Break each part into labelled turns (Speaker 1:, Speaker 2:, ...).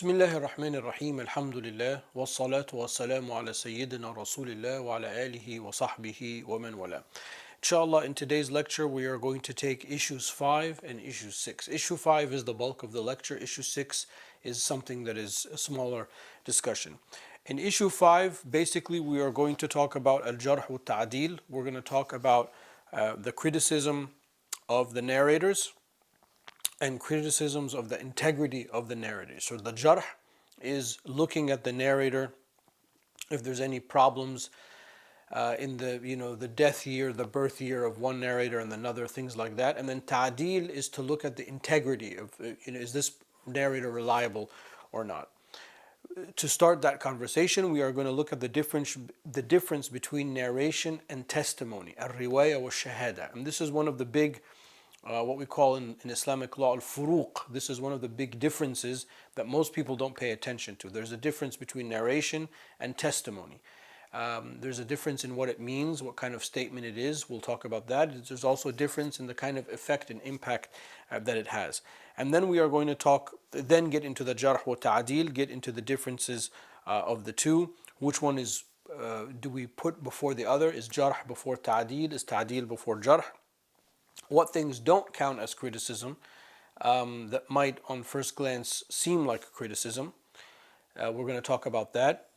Speaker 1: بسم الله الرحمن الرحيم الحمد لله والصلاة والسلام على سيدنا رسول الله وعلى آله وصحبه ومن والاه. Inshallah, in today's lecture we are going to take issues 5 and issue 6. Issue 5 is the bulk of the lecture. Issue 6 is something that is a smaller discussion. In issue 5, basically we are going to talk about al-jarh wa ta'dil. We're going to talk about the criticism of the narrators and criticisms of the integrity of the narrator. So the jarh is looking at the narrator, if there's any problems in the death year, the birth year of one narrator and another, things like that. And then ta'dil is to look at the integrity of, is this narrator reliable or not. To start that conversation, we are going to look at the difference between narration and testimony, al-riwaya wa shahada. And this is one of the big what we call in Islamic law al-furuq. This is one of the big differences that most people don't pay attention to. There's a difference between narration and testimony. There's a difference in what it means, what kind of statement it is. We'll talk about that. There's also a difference in the kind of effect and impact that it has. And then we are going to get into the jarh wa ta'dil, get into the differences of the two. Which one is do we put before the other? Is jarh before ta'dil? Is ta'dil before jarh? What things don't count as criticism that might on first glance seem like criticism. We're going to talk about that.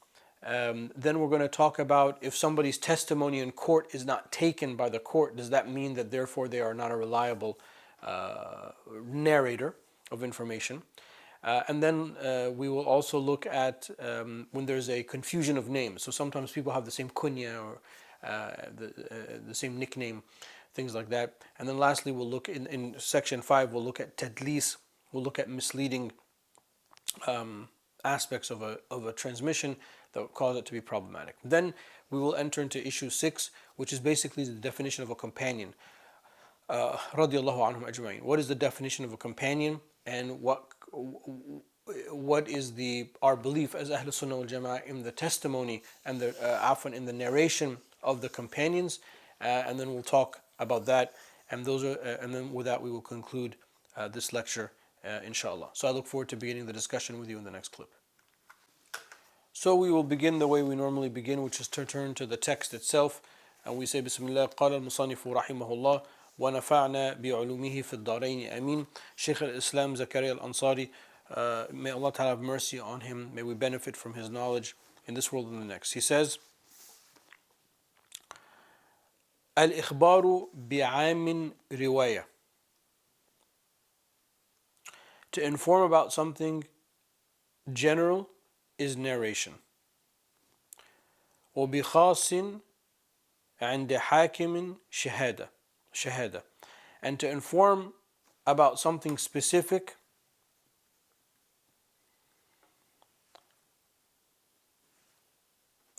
Speaker 1: Then we're going to talk about if somebody's testimony in court is not taken by the court, does that mean that therefore they are not a reliable narrator of information? And then we will also look at when there's a confusion of names. So sometimes people have the same kunya or the same nickname, things like that. And then lastly, we'll look in section 5, we'll look at tadlis, we'll look at misleading aspects of a transmission that would cause it to be problematic. Then we will enter into issue 6, which is basically the definition of a companion. Radiallahu anhum ajma'in. What is the definition of a companion, and what is our belief as Ahlul Sunnah wal Jama'ah in the testimony and in the narration of the companions, and then we'll talk about that, and then with that we will conclude this lecture, inshallah. So I look forward to beginning the discussion with you in the next clip. So we will begin the way we normally begin, which is to turn to the text itself, and we say Bismillah. قال المصنف رحمه الله ونفعنا بعلومه في الدارين آمين. Shaykh al-Islam Zakaria al-Ansari, may Allah Ta'ala have mercy on him, may we benefit from his knowledge in this world and the next. He says, الإخبار بعام رواية. To inform about something general is narration. وبخاص عند حاكم شهادة. And to inform about something specific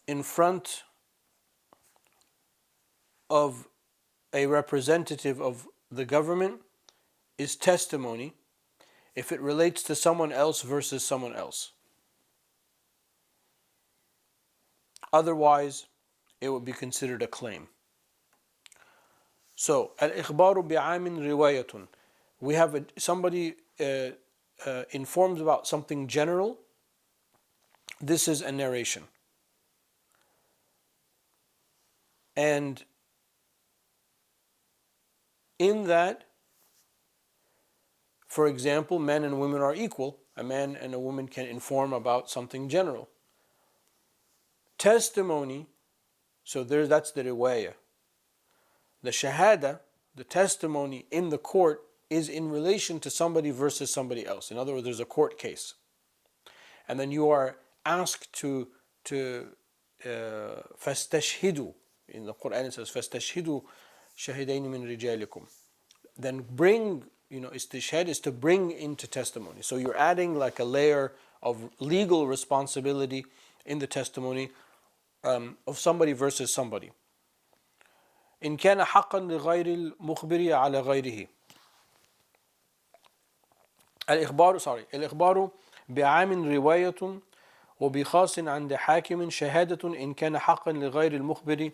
Speaker 1: in front of a representative of the government is testimony if it relates to someone else versus someone else. Otherwise, it would be considered a claim. So, al-ikhbaru bi'amin riwayatun. We have somebody informs about something general. This is a narration. And in that, for example, men and women are equal. A man and a woman can inform about something general. Testimony, so that's the riwayah. The shahada, the testimony in the court, is in relation to somebody versus somebody else. In other words, there's a court case. And then you are asked to فَاسْتَشْهِدُوا. In the Quran it says فَاسْتَشْهِدُوا شَهِدَيْنِ مِنْ رِجَالِكُمْ. Then bring, istishhad is to bring into testimony. So you're adding like a layer of legal responsibility in the testimony of somebody versus somebody. إن كان حقا لغير المخبر على غيره. الإخبار بعام رواية وبخاص عند حاكم شهادة إن كان حقا لغير المخبر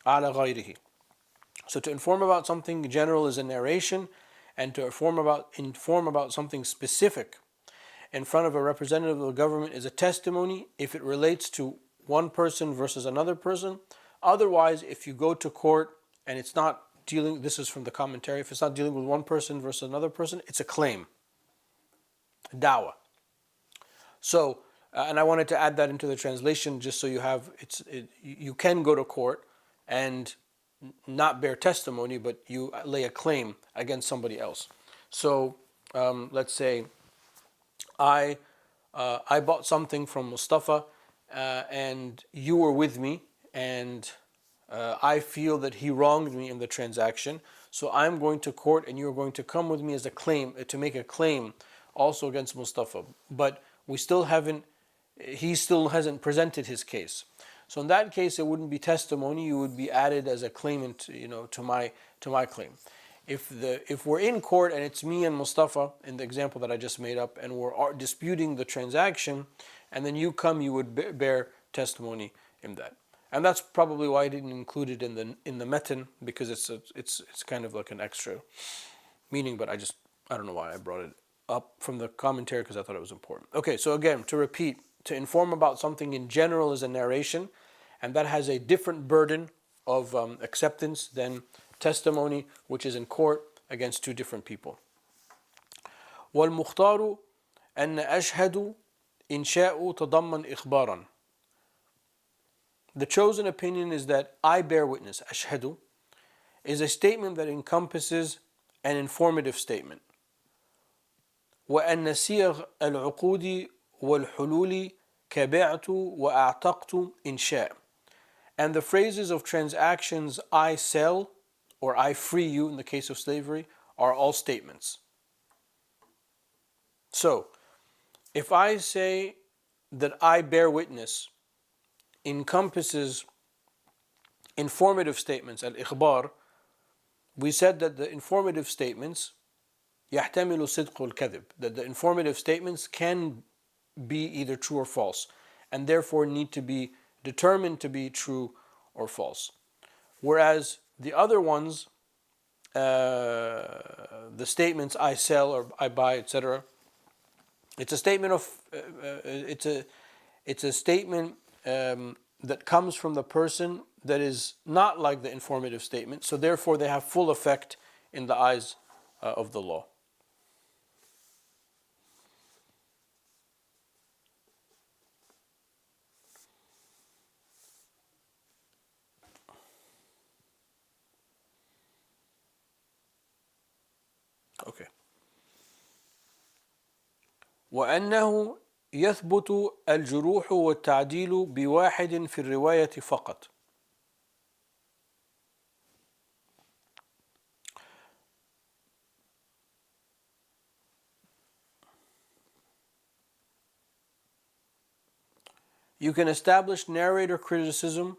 Speaker 1: على غيره. So to inform about something general is a narration, and to inform about something specific in front of a representative of the government is a testimony if it relates to one person versus another person. Otherwise, if you go to court and it's not dealing, this is from the commentary, if it's not dealing with one person versus another person, it's a claim, da'wah. So, and I wanted to add that into the translation just so you have, you can go to court and not bear testimony, but you lay a claim against somebody else. So, let's say I bought something from Mustafa, and you were with me, and I feel that he wronged me in the transaction. So I'm going to court, and you're going to come with me as a claim to make a claim also against Mustafa. But he still hasn't presented his case. So in that case, it wouldn't be testimony. You would be added as a claimant, to my claim. If we're in court and it's me and Mustafa in the example that I just made up, and we're disputing the transaction, and then you come, you would bear testimony in that. And that's probably why I didn't include it in the matan, because it's kind of like an extra meaning. But I don't know why I brought it up from the commentary, because I thought it was important. Okay, so again, to repeat, to inform about something in general is a narration, and that has a different burden of acceptance than testimony, which is in court against two different people. والمختار أن أشهد إنشاء تضمن إخبارا. The chosen opinion is that I bear witness, أشهد, is a statement that encompasses an informative statement. وأن صيغ العقود والحلول كبعت وأعتقت إنشاء. And the phrases of transactions, I sell or I free you in the case of slavery, are all statements. So, if I say that I bear witness encompasses informative statements, al-ikhbar, we said that the informative statements يحتمل صدق الكذب, that the informative statements can be either true or false, and therefore need to be determined to be true or false. Whereas the other ones, the statements I sell or I buy, etc., it's a statement of it's a statement that comes from the person that is not like the informative statement, so therefore they have full effect in the eyes of the law. Okay. وأنه يثبت الجروح والتعديل بواحد في الرواية فقط. You can establish narrator criticism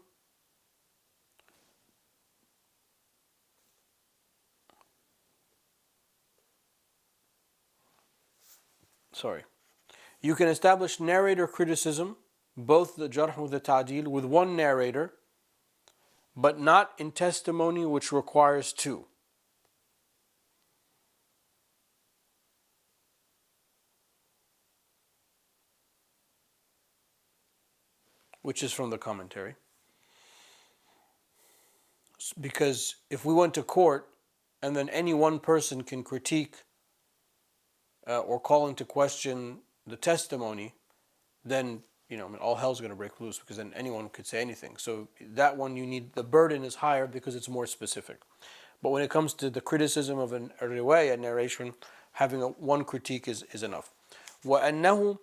Speaker 1: You can establish narrator criticism, both the jarh and the ta'dil, with one narrator, but not in testimony which requires two. Which is from the commentary. Because if we went to court and then any one person can critique or call into question the testimony, then all hell's going to break loose, because then anyone could say anything. So that one, the burden is higher because it's more specific. But when it comes to the criticism of a riwayah, narration, having one critique is enough. وأنه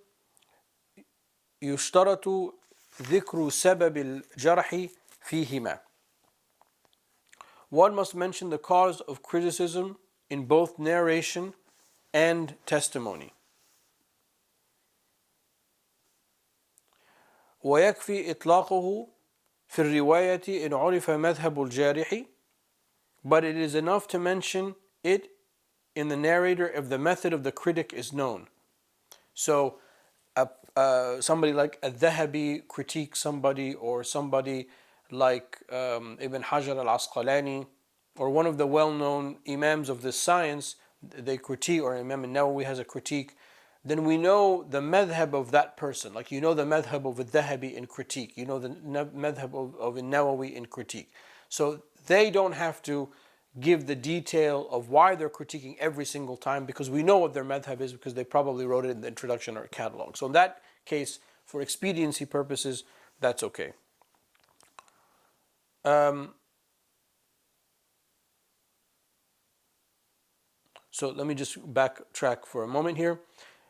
Speaker 1: يشترط ذكر سبب الجرح فيهما. One must mention the cause of criticism in both narration and testimony. ويكفي إطلاقه في الرواية إن عرف مذهب الجارح, but it is enough to mention it in the narrator if the method of the critic is known. So somebody like al-Dhahabi critiques somebody, or somebody like Ibn Hajar al-Asqalani, or one of the well-known imams of this science, they critique, or Imam al-Nawawi has a critique. then we know the madhab of that person. Like you know the madhab of al-Dhahabi in critique, you know the madhab of al-Nawawi in critique. So they don't have to give the detail of why they're critiquing every single time, because we know what their madhab is, because they probably wrote it in the introduction or catalog. So in that case, for expediency purposes, that's okay. So let me just backtrack for a moment here.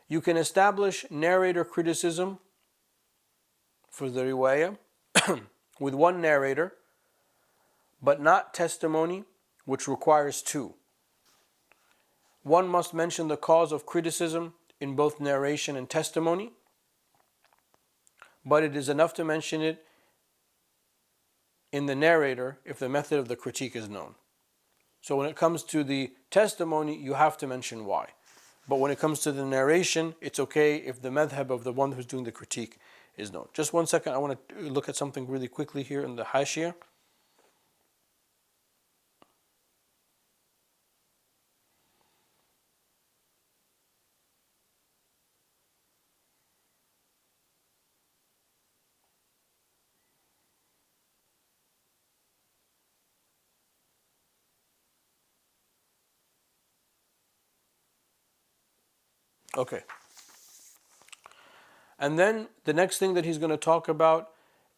Speaker 1: You can establish narrator criticism for the riwayah with one narrator, but not testimony, which requires two. One must mention the cause of criticism in both narration and testimony, but it is enough to mention it in the narrator if the method of the critique is known. So when it comes to the testimony, you have to mention why. But when it comes to the narration, it's okay if the madhab of the one who's doing the critique is known. Just 1 second, I want to look at something really quickly here in the hashiyah. Okay. And then the next thing that he's going to talk about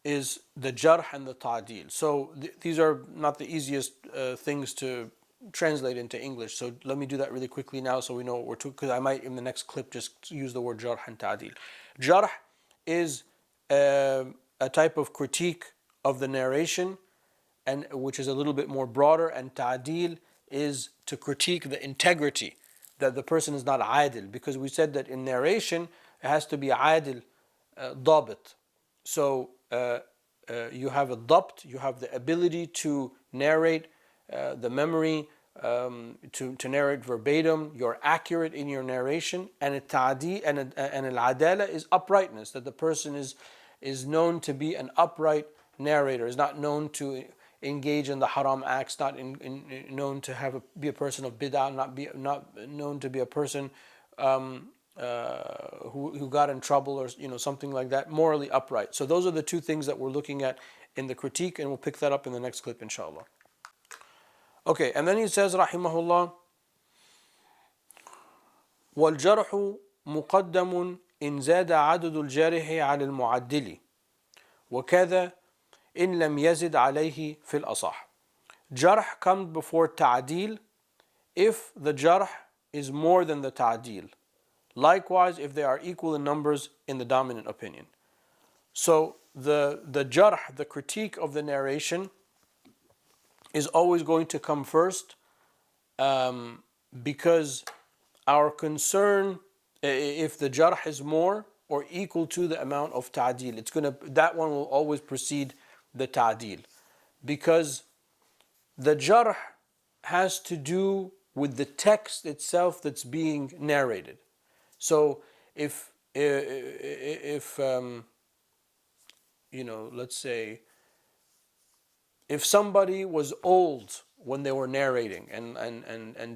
Speaker 1: is the jarh and the ta'dil. So these are not the easiest things to translate into English. So let me do that really quickly now so we know what we're talking, because I might in the next clip just use the word jarh and ta'dil. Jarh is a type of critique of the narration, and which is a little bit more broader, and ta'dil is to critique the integrity, that the person is not adil, because we said that in narration it has to be adil, dabit. So you have a dabt, you have the ability to narrate, the memory, to narrate verbatim, you're accurate in your narration, and al-ta'di and al-adala is uprightness, that the person is known to be an upright narrator, is not known to engage in the haram acts, not known to be a person of bid'ah, not known to be a person who got in trouble, or something like that, morally upright. So those are the two things that we're looking at in the critique, and we'll pick that up in the next clip, inshallah. Okay, and then he says, rahimahullah, وَالْجَرْحُ مُقَدَّمٌ إِنْ زَادَ عَدَدُ الْجَارِحِ عَلَى الْمُعَدِّلِ وَكَذَا إِنْ لَمْ يَزِدْ عَلَيْهِ فِي الْأَصَحِ. Jarh comes before ta'dil if the jarh is more than the ta'dil. Likewise, if they are equal in numbers in the dominant opinion. So the jarh, the critique of the narration, is always going to come first, because our concern, if the jarh is more or equal to the amount of ta'dil, that one will always precede the ta'dil, because the jarh has to do with the text itself that's being narrated. So if let's say if somebody was old when they were narrating and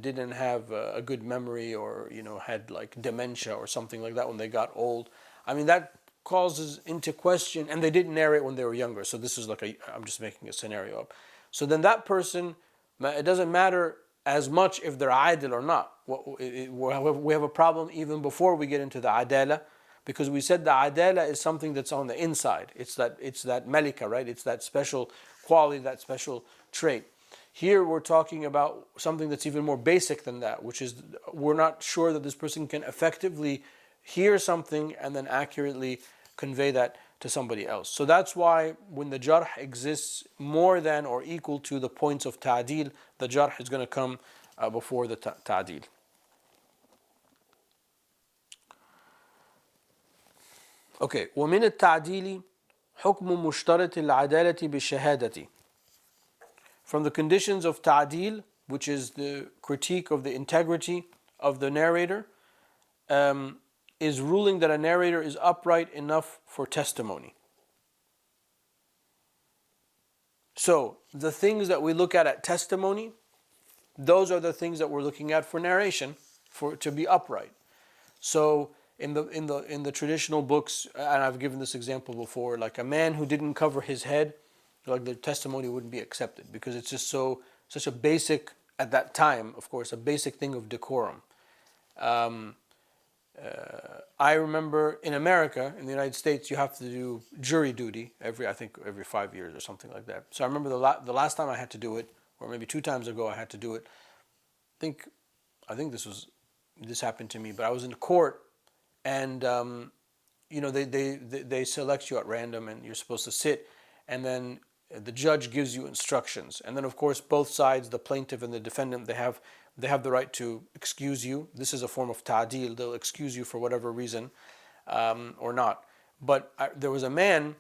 Speaker 1: didn't have a good memory, or had like dementia or something like that when they got old, I mean that causes into question, and they didn't narrate when they were younger. So this is I'm just making a scenario up. So then that person, it doesn't matter as much if they're adil or not. We have a problem even before we get into the adala, because we said the adala is something that's on the inside. It's that malika, right? It's that special quality, that special trait. Here we're talking about something that's even more basic than that, which is we're not sure that this person can effectively hear something and then accurately convey that to somebody else. So that's why when the jarh exists more than or equal to the points of ta'dil, the jarh is going to come before the ta'dil. Okay, ومن التعديل حكم مشترط العدالة بالشهادة. From the conditions of ta'dil, which is the critique of the integrity of the narrator, is ruling that a narrator is upright enough for testimony. So the things that we look at testimony, those are the things that we're looking at for narration, to be upright. So in the traditional books, and I've given this example before, like a man who didn't cover his head, like the testimony wouldn't be accepted because it's just such a basic, at that time, of course, a basic thing of decorum. Um, I remember in America, in the United States, you have to do jury duty I think every 5 years or something like that. So I remember the last time I had to do it, or maybe 2 times ago I had to do it. think I think this happened to me, but I was in court, and they select you at random, and you're supposed to sit, and then the judge gives you instructions, and then of course both sides, the plaintiff and the defendant, they have the right to excuse you. This is a form of ta'dil. They'll excuse you for whatever reason, or not. But there was a man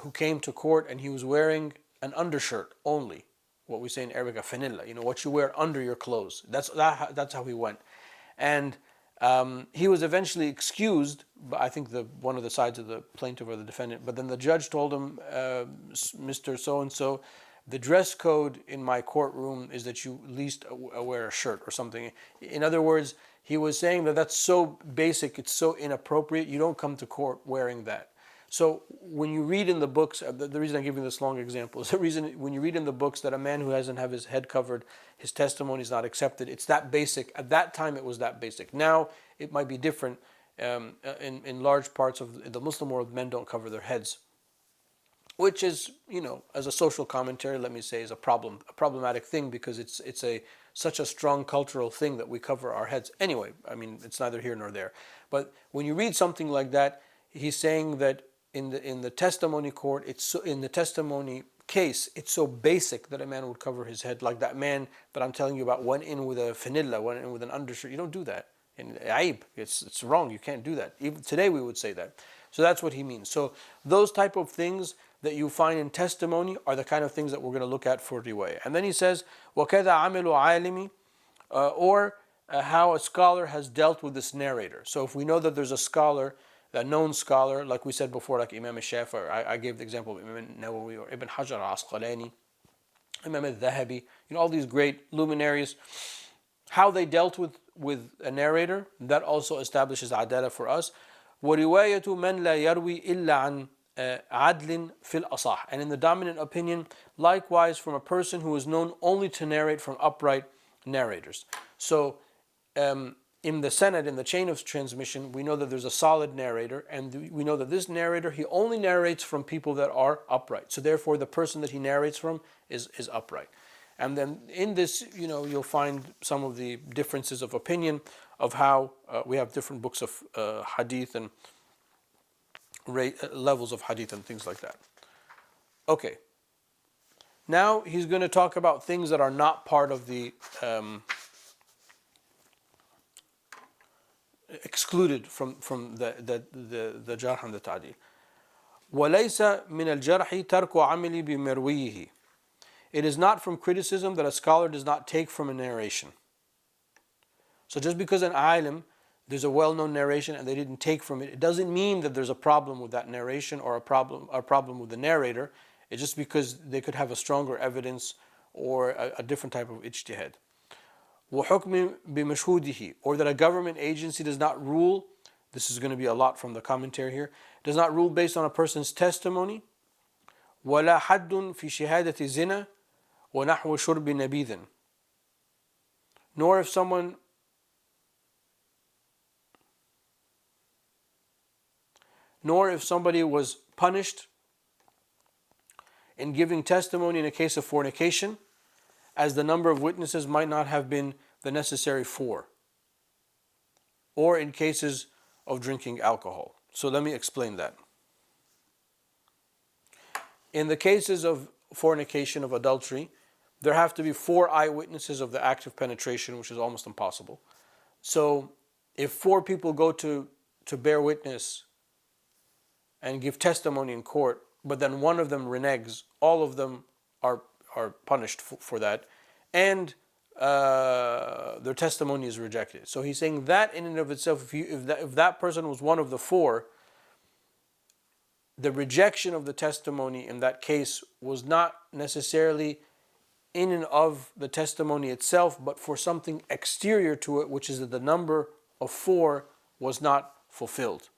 Speaker 1: who came to court, and he was wearing an undershirt only, what we say in Arabic, a fanilla, what you wear under your clothes. That's how he went. And he was eventually excused, but I think one of the sides of the plaintiff or the defendant. But then the judge told him, Mr. So-and-so, the dress code in my courtroom is that you at least wear a shirt or something. In other words, he was saying that that's so basic, it's so inappropriate, you don't come to court wearing that. So when you read in the books, the reason I'm giving this long example is the reason when you read in the books that a man who doesn't have his head covered, his testimony is not accepted. It's that basic. At that time, it was that basic. Now it might be different. In large parts of the Muslim world, men don't cover their heads, which is, as a social commentary, let me say, is a problematic thing, because it's such a strong cultural thing that we cover our heads. Anyway, I mean, it's neither here nor there. But when you read something like that, he's saying that in the testimony court, in the testimony case, it's so basic that a man would cover his head, like that man that I'm telling you about went in with a fanilla, went in with an undershirt. You don't do that. In aib, it's wrong. You can't do that. Even today we would say that. So that's what he means. So those type of things that you find in testimony are the kind of things that we're going to look at for riwayah. And then he says, وَكَذَا عَمِلُ عَالِمِ, or how a scholar has dealt with this narrator. So if we know that there's a scholar, a known scholar, like we said before, like Imam al-Shafi'i, I gave the example of Imam al-Nawawi or Ibn Hajar al-Asqalani, Imam al-Dhahabi, all these great luminaries, how they dealt with a narrator, that also establishes adala for us. وَرِوَايَةُ مَنْ لَا يَرْوِي إِلَّا عَنْ عَدْلٍ فِي الْأَصَحِ. And in the dominant opinion, likewise from a person who is known only to narrate from upright narrators. So in the sanad, in the chain of transmission, we know that there's a solid narrator, and we know that this narrator, he only narrates from people that are upright. So therefore, the person that he narrates from is upright. And then in this, you'll find some of the differences of opinion of how we have different books of hadith and levels of hadith and things like that. Okay. Now he's going to talk about things that are not part of the excluded from the jarh and the ta'dil. وَلَيْسَ مِنَ الْجَرْحِ تَرْكُ عَمِلِ بِمَرْوِيهِ. It is not from criticism that a scholar does not take from a narration. So just because an alim, there's a well-known narration and they didn't take from it, it doesn't mean that there's a problem with that narration or a problem with the narrator. It's just because they could have a stronger evidence or a different type of ijtihad. وَحُكْمٍ بِمَشْهُودِهِ. Or that a government agency does not rule, this is going to be a lot from the commentary here, does not rule based on a person's testimony. وَلَا حَدٌّ فِي شِهَادَةِ زِنَا وَنَحْوَ شُرْبِ نَبِيذٍ. Nor if somebody was punished in giving testimony in a case of fornication, as the number of witnesses might not have been the necessary for, or in cases of drinking alcohol. So let me explain that. In the cases of fornication, of adultery, there have to be 4 eyewitnesses of the act of penetration, which is almost impossible. So if 4 people go to bear witness and give testimony in court, but then one of them reneges, all of them are punished for that, and their testimony is rejected. So he's saying that in and of itself, if that person was one of the 4, the rejection of the testimony in that case was not necessarily in and of the testimony itself, but for something exterior to it, which is that the number of 4 was not fulfilled.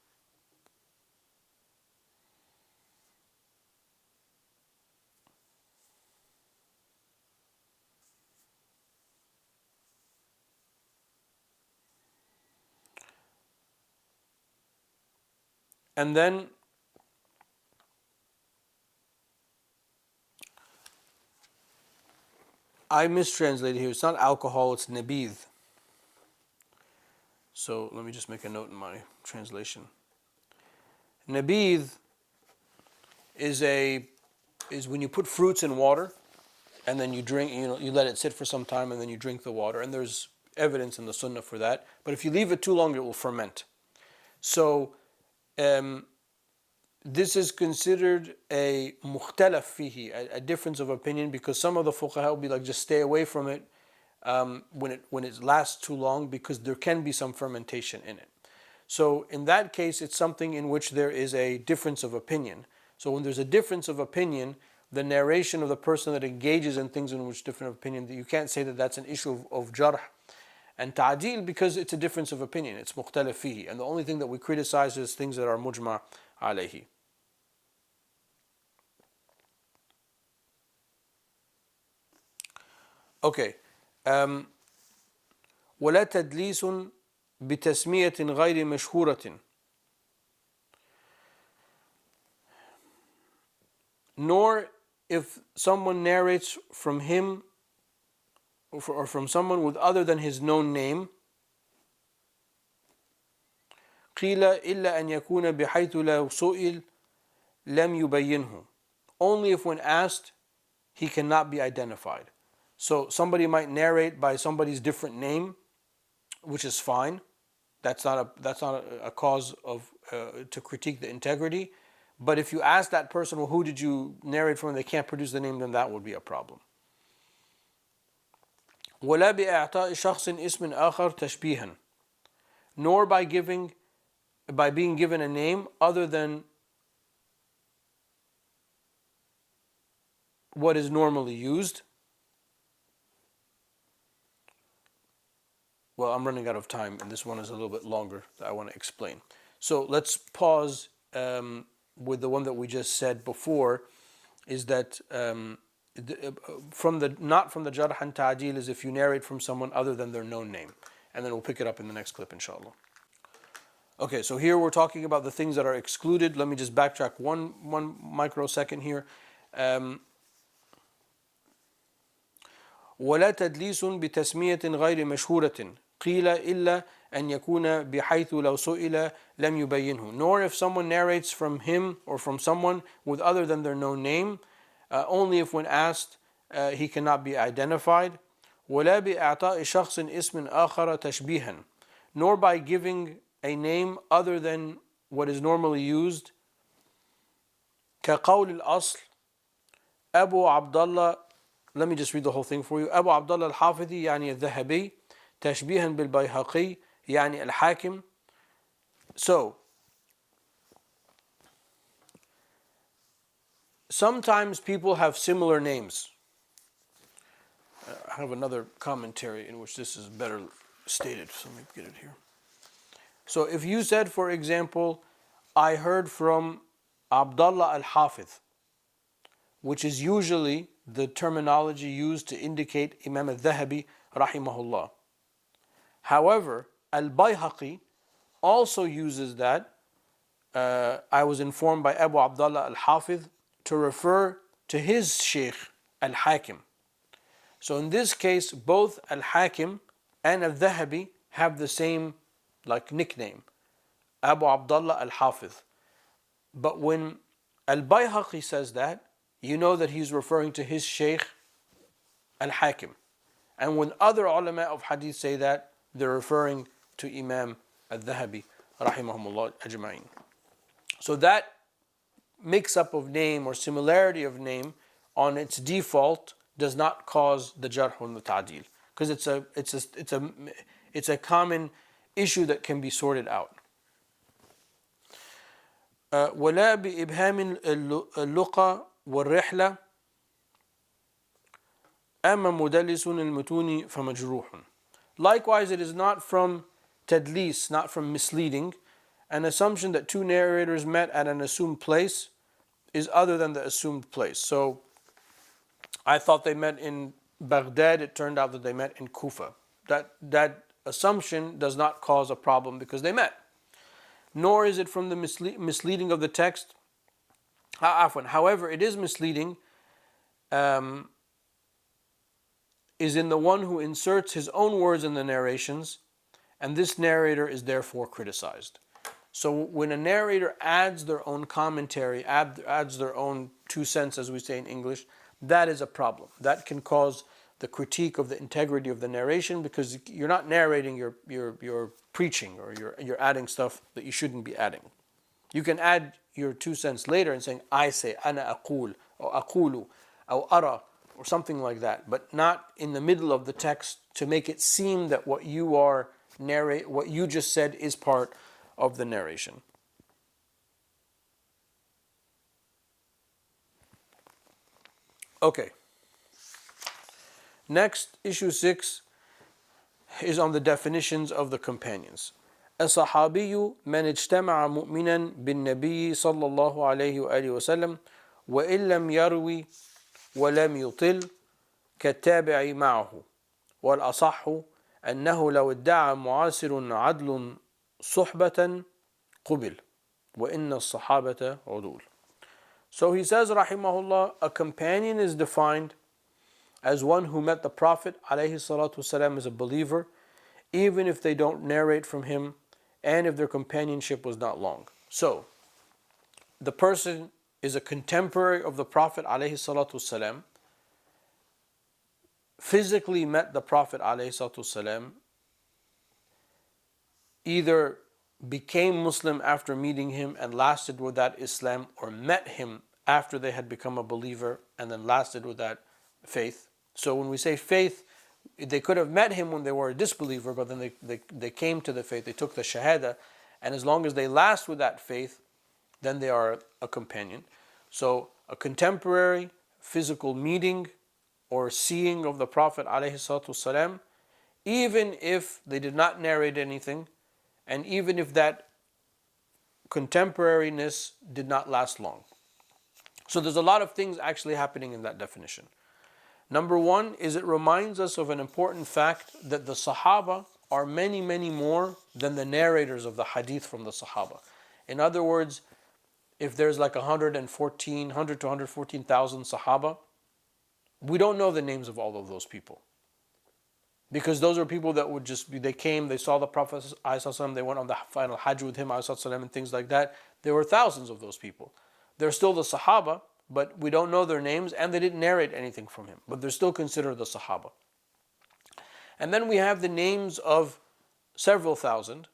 Speaker 1: And then I mistranslated here. It's not alcohol, it's nabidh. So let me just make a note in my translation. Nabidh is when you put fruits in water and then you drink, you let it sit for some time and then you drink the water. And there's evidence in the sunnah for that. But if you leave it too long, it will ferment. So this is considered a mukhtalaf fihi, a difference of opinion, because some of the fuqaha will be like, just stay away from it when it lasts too long, because there can be some fermentation in it. So in that case, it's something in which there is a difference of opinion. So when there's a difference of opinion, the narration of the person that engages in things in which different opinion, you can't say that that's an issue of jarh and ta'dil, because it's a difference of opinion. It's mukhtalaf fihi. And the only thing that we criticize is things that are mujma' alayhi. Okay. ولا تدليس بتسمية غير مشهورة. Nor if someone narrates from him or from someone with other than his known name. قيل إلا أن يكون بحيث لو سئل لم يبينه. Only if when asked he cannot be identified. So somebody might narrate by somebody's different name, which is fine. That's not a cause of to critique the integrity. But if you ask that person, well, who did you narrate from, and they can't produce the name, then that would be a problem. ولا بإعطاء شخص اسم آخر تشبيها. Nor by being given a name other than what is normally used. Well, I'm running out of time, and this one is a little bit longer that I want to explain. So let's pause with the one that we just said before, is that not from the jarh and ta'dil is if you narrate from someone other than their known name. And then we'll pick it up in the next clip, inshallah. Okay, so here we're talking about the things that are excluded. Let me just backtrack one microsecond here. ولا تدليس بتسمية غير مشهورة قيل إلا أن يكون بحيث لو سئل لم يبينه. Nor if someone narrates from him or from someone with other than their known name, only if when asked he cannot be identified. ولا بإعطاء شخص اسم آخر تشبيها. Nor by giving a name other than what is normally used. كقول الأصل أبو عبد الله. Let me just read the whole thing for you. أبو عبد الله الحافظي يعني الذهبي تشبيها بالبيهقي يعني الحاكم. So sometimes people have similar names. I have another commentary in which this is better stated. So let me get it here. So if you said, for example, I heard from Abdullah al-Hafiz, which is usually the terminology used to indicate Imam al-Dhahabi rahimahullah. However, al-Bayhaqi also uses that. I was informed by Abu Abdullah al-Hafiz to refer to his Shaykh al-Hakim. So in this case, both al-Hakim and al-Dhahabi have the same nickname, Abu Abdullah al-Hafiz. But when al-Bayhaqi says that, you know that he's referring to his Shaykh al-Hakim. And when other ulama of hadith say that, they're referring to Imam al-Dhahabi rahimahumullah ajma'in. So that mix-up of name or similarity of name on its default does not cause the jarh and the ta'dil, because it's a common issue that can be sorted out. ولا بإبهام اللقى والرحلة أما مدلس المتون فمجروح. Likewise, it is not from tadlis, not from misleading, an assumption that two narrators met at an assumed place is other than the assumed place. So I thought they met in Baghdad, it turned out that they met in Kufa. That assumption does not cause a problem because they met. Nor is it from the misleading of the text. However, it is misleading, is in the one who inserts his own words in the narrations, and this narrator is therefore criticized. So when a narrator adds their own commentary, adds their own 2 cents, as we say in English, that is a problem. That can cause the critique of the integrity of the narration, because you're not narrating, you're preaching, or you're adding stuff that you shouldn't be adding. You can add your 2 cents later and saying, I say, ana aqul, or aqulu, or ara, or something like that, but not in the middle of the text to make it seem that what you just said is part of the narration. Okay. Next, issue 6 is on the definitions of the companions. الصحابي من اجتمع مؤمنا بالنبي صلى الله عليه وآله وسلم وإن لم يروي ولم يطل كالتابع معه، والأصح أنه لو ادعى معاصر عدل صحبة قبل وإن الصحابة عدول. So he says, rahimahullah, a companion is defined as one who met the Prophet ﷺ as a believer, even if they don't narrate from him and if their companionship was not long. So, the person is a contemporary of the Prophet ﷺ, physically met the Prophet ﷺ, either became Muslim after meeting him and lasted with that Islam, or met him after they had become a believer and then lasted with that faith. So when we say faith, they could have met him when they were a disbeliever, but then they came to the faith, they took the shahada, and as long as they last with that faith, then they are a companion. So a contemporary physical meeting or seeing of the Prophet ﷺ, even if they did not narrate anything, and even if that contemporariness did not last long. So there's a lot of things actually happening in that definition. Number one is it reminds us of an important fact that the Sahaba are many, many more than the narrators of the hadith from the Sahaba. In other words, if there's like 100 to 114,000 Sahaba, we don't know the names of all of those people. Because those are people that would just be, they came, they saw the Prophet ﷺ, they went on the final Hajj with him ﷺ, and things like that. There were thousands of those people. They're still the Sahaba, but we don't know their names, and they didn't narrate anything from him. But they're still considered the Sahaba. And then we have the names of several thousand,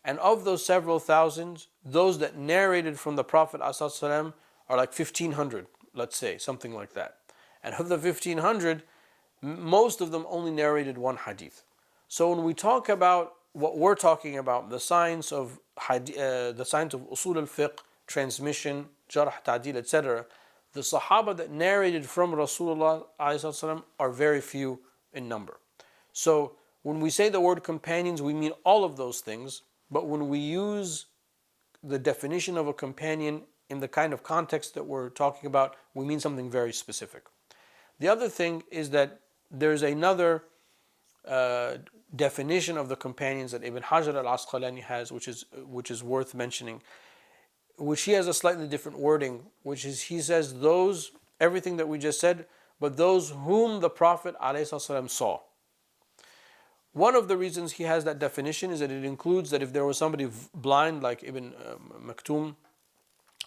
Speaker 1: and of those several thousands, those that narrated from the Prophet ﷺ are like 1,500, let's say, something like that. And of the 1,500, most of them only narrated one hadith. So when we talk about what we're talking about, the science of Usul al Fiqh, transmission, jarh, ta'dil, etc., the Sahaba that narrated from Rasulullah ﷺ are very few in number. So when we say the word companions, we mean all of those things, but when we use the definition of a companion in the kind of context that we're talking about, we mean something very specific. The other thing is that there's another definition of the companions that Ibn Hajar al-Asqalani has, which is worth mentioning, which he has a slightly different wording, which is, he says those, everything that we just said, but those whom the Prophet ﷺ saw. One of the reasons he has that definition is that it includes that if there was somebody blind, like Ibn Maktum,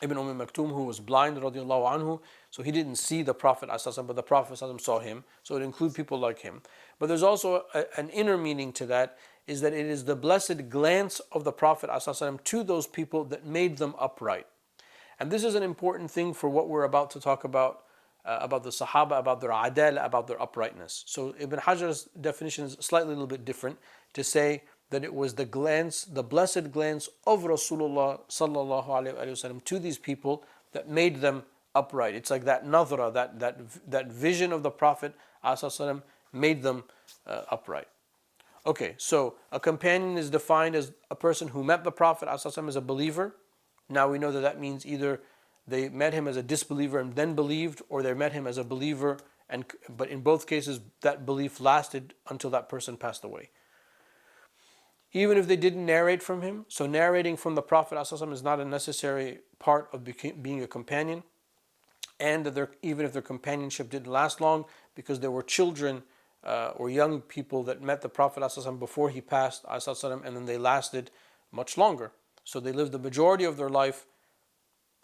Speaker 1: who was blind, radiallahu anhu, so he didn't see the Prophet ﷺ, but the Prophet ﷺ saw him. So it includes people like him. But there's also an inner meaning to that, is that it is the blessed glance of the Prophet ﷺ to those people that made them upright. And this is an important thing for what we're about to talk about the Sahaba, about their adala, about their uprightness. So Ibn Hajar's definition is slightly a little bit different, to say that it was the glance, the blessed glance of Rasulullah sallallahu alaihi wasallam to these people that made them upright. It's like that nadhra, that vision of the Prophet ﷺ made them upright. Okay, so a companion is defined as a person who met the Prophet ﷺ as a believer. Now we know that that means either they met him as a disbeliever and then believed, or they met him as a believer, but in both cases that belief lasted until that person passed away. Even if they didn't narrate from him, so narrating from the Prophet ﷺ is not a necessary part of being a companion, and that even if their companionship didn't last long, because there were children or young people that met the Prophet ﷺ before he passed ﷺ, and then they lasted much longer. So they lived the majority of their life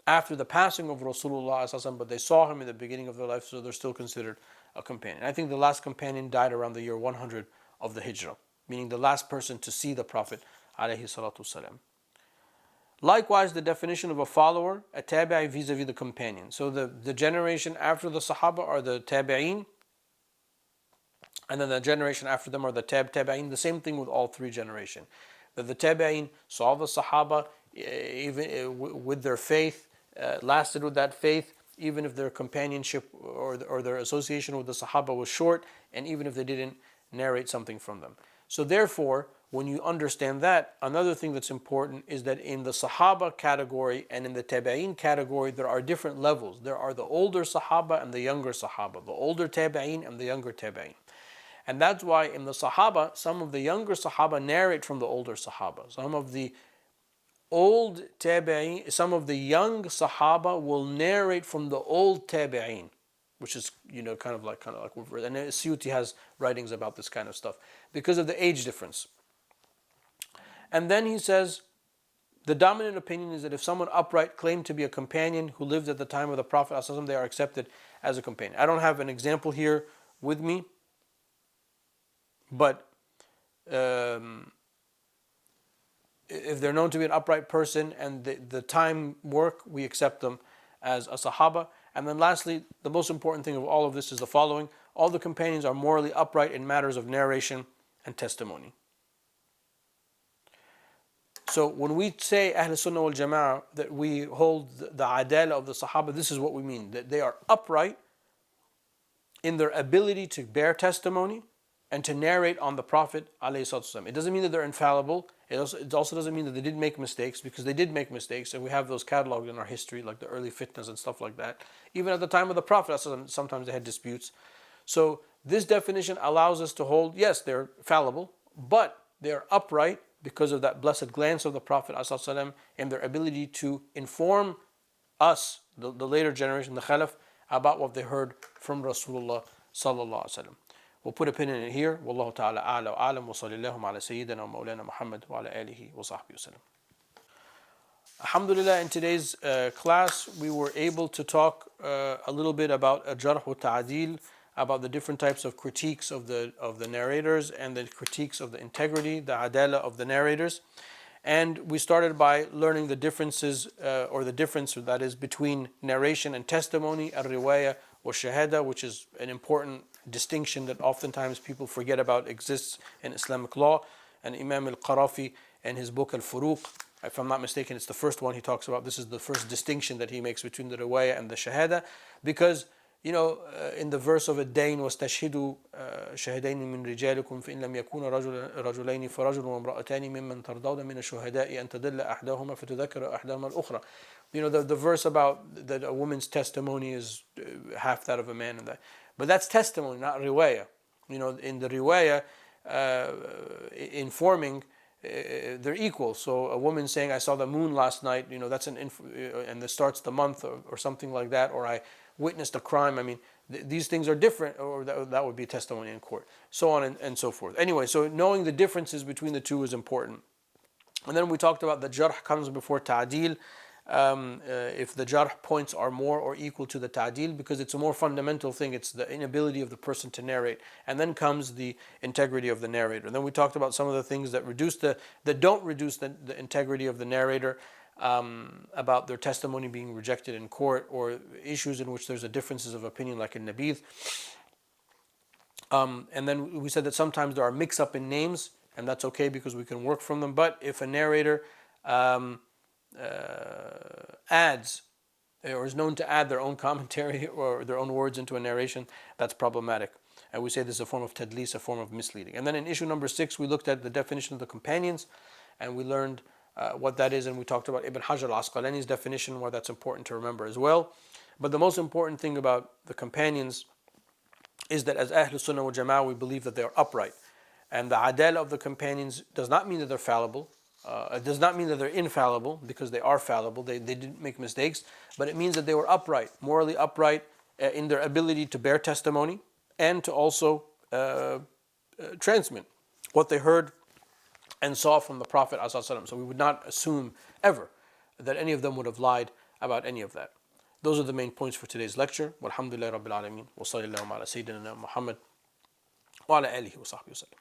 Speaker 1: after the passing of Rasulullah ﷺ, but they saw him in the beginning of their life, so they're still considered a companion. I think the last companion died around the year 100 of the Hijrah, meaning the last person to see the Prophet ﷺ. Likewise, the definition of a follower, a tabi'i vis-a-vis the companion. So the generation after the Sahaba are the tabi'een, and then the generation after them are the tabi'een. The same thing with all three generations. That the tabi'een saw the Sahaba even with their faith, lasted with that faith, even if their companionship or their association with the Sahaba was short, and even if they didn't narrate something from them. So therefore, when you understand that, another thing that's important is that in the Sahaba category and in the Tabi'een category, there are different levels. There are the older Sahaba and the younger Sahaba, the older Tabi'een and the younger Tabi'een. And that's why in the Sahaba, some of the younger Sahaba narrate from the older Sahaba. Some of the old Tabi'een, some of the young Sahaba will narrate from the old Tabi'een, which is, kind of like reverse. And Suyuti has writings about this kind of stuff because of the age difference. And then he says, the dominant opinion is that if someone upright claimed to be a companion who lived at the time of the Prophet ﷺ, they are accepted as a companion. I don't have an example here with me, but if they're known to be an upright person and the time work, we accept them as a Sahaba. And then lastly, the most important thing of all of this is the following: all the companions are morally upright in matters of narration and testimony. So when we say Ahl Sunnah wal Jama'ah, that we hold the adala of the Sahaba, this is what we mean, that they are upright in their ability to bear testimony and to narrate on the Prophet ﷺ. It doesn't mean that they're infallible. It also doesn't mean that they didn't make mistakes, because they did make mistakes, and we have those cataloged in our history, like the early fitnas and stuff like that. Even at the time of the Prophet ﷺ, sometimes they had disputes. So this definition allows us to hold, yes, they're fallible, but they're upright because of that blessed glance of the Prophet ﷺ and their ability to inform us, the later generation, the Khalaf, about what they heard from Rasulullah sallallahu alaihi wasallam. We'll put a pin in it here. Wallahu ta'ala a'la wa a'lam wa sallallahu ala sayyidina wa mawlana Muhammad wa ala alihi wa sahbihi wa sallam. Alhamdulillah, in today's class, we were able to talk a little bit about jarh wa ta'dil, about the different types of critiques of the narrators and the critiques of the integrity, the adala of the narrators. And we started by learning the differences, or the difference that is between narration and testimony, al-riwayah wa shahada, which is an important distinction that oftentimes people forget about exists in Islamic law. And Imam al-Qarafi in his book al-Furuq, if I'm not mistaken, it's the first one he talks about. This is the first distinction that he makes between the riwayah and the shahada, because in the verse of الدين واستشهدوا شهدين من رجالكم فإن لم يكون رجلين فرجل وامرأتان ممن ترضون من الشهداء أن تدل أحداهما فتذكر أحداهما الأخرى. The verse about that a woman's testimony is half that of a man, and that, but that's testimony, not riwayah. In the riwayah, informing, they're equal. So a woman saying, "I saw the moon last night," that's and this starts the month or something like that, or I witnessed a crime. I mean, these things are different, or that would be testimony in court, so on and so forth. Anyway, so knowing the differences between the two is important. And then we talked about the jarh comes before ta'dil, if the jarh points are more or equal to the ta'dil, because it's a more fundamental thing. It's the inability of the person to narrate, and then comes the integrity of the narrator. And then we talked about some of the things that don't reduce the integrity of the narrator, about their testimony being rejected in court, or issues in which there's a differences of opinion, like in Nabith. And then we said that sometimes there are mix-up in names, and that's okay because we can work from them. But if a narrator adds or is known to add their own commentary or their own words into a narration, that's problematic. And we say this is a form of tadlis, a form of misleading. And then in issue number 6, we looked at the definition of the companions, and we learned what that is, and we talked about Ibn Hajar al-Asqalani's definition, why that's important to remember as well. But the most important thing about the companions is that as Ahlul Sunnah wal Jama'ah, we believe that they are upright. And the adala of the companions does not mean that they're fallible. It does not mean that they're infallible, because they are fallible. They didn't make mistakes. But it means that they were upright, morally upright in their ability to bear testimony and to also transmit what they heard and saw from the Prophet ﷺ. So we would not assume ever that any of them would have lied about any of that. Those are the main points for today's lecture. Walhamdulillahi Rabbil Alameen. Wa sallallahu ala Sayyidina Muhammad wa ala alihi wa sahbihi wa sallam.